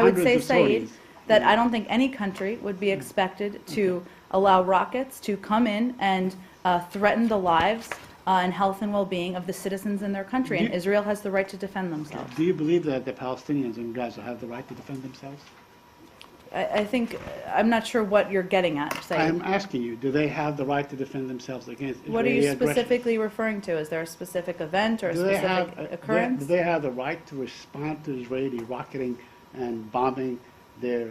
I would say, hundreds of Saeed, sorties. that I don't think any country would be expected to allow rockets to come in and threaten the lives and health and well-being of the citizens in their country, and Israel has the right to defend themselves. Do you believe that the Palestinians in Gaza have the right to defend themselves? I think, I'm not sure what you're getting at, Saeed. I'm asking you, do they have the right to defend themselves against Israeli What are you aggression? specifically referring to? Is there a specific event or a Do they specific have, occurrence? do they have the right to respond to Israeli rocketing and bombing their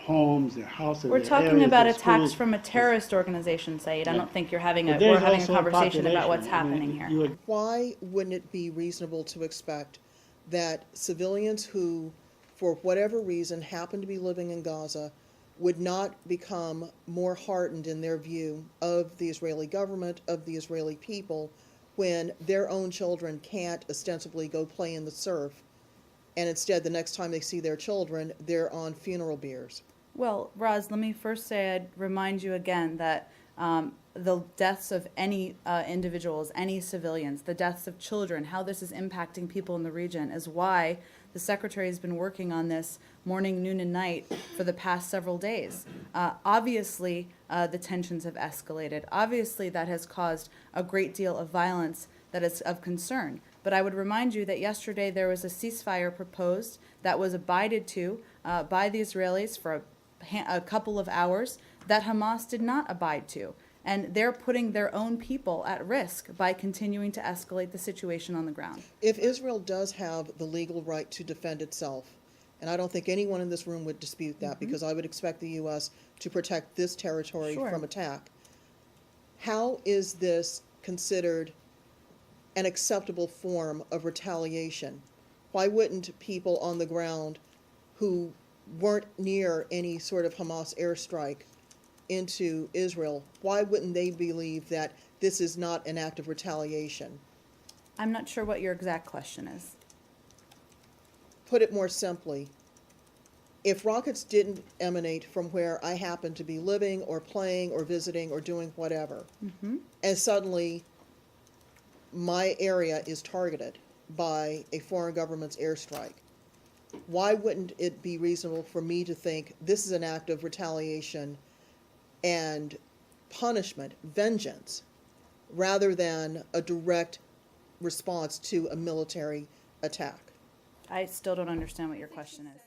homes, their houses, We're their talking areas, about their attacks schools? from a terrorist organization, Saeed. I Yeah. don't think you're having But we're there's having a also conversation about what's population. I mean, happening here. you would- Why wouldn't it be reasonable to expect that civilians who, for whatever reason, happen to be living in Gaza would not become more hardened in their view of the Israeli government, of the Israeli people, when their own children can't ostensibly go play in the surf, and instead the next time they see their children, they're on funeral biers? Well, Roz, let me first say, I'd remind you again that the deaths of any individuals, any civilians, the deaths of children, how this is impacting people in the region is why the Secretary has been working on this morning, noon, and night for the past several days. Obviously, the tensions have escalated. Obviously, that has caused a great deal of violence that is of concern. But I would remind you that yesterday there was a ceasefire proposed that was abided to by the Israelis for a couple of hours that Hamas did not abide to. And they're putting their own people at risk by continuing to escalate the situation on the ground. If Israel does have the legal right to defend itself, and I don't think anyone in this room would dispute that, because I would expect the U.S. to protect this territory Sure. from attack, how is this considered an acceptable form of retaliation? Why wouldn't people on the ground who weren't near any sort of Hamas airstrike into Israel, why wouldn't they believe that this is not an act of retaliation? I'm not sure what your exact question is. Put it more simply, if rockets didn't emanate from where I happen to be living or playing or visiting or doing whatever, and suddenly my area is targeted by a foreign government's airstrike, why wouldn't it be reasonable for me to think this is an act of retaliation and punishment, vengeance, rather than a direct response to a military attack? I still don't understand what your question is.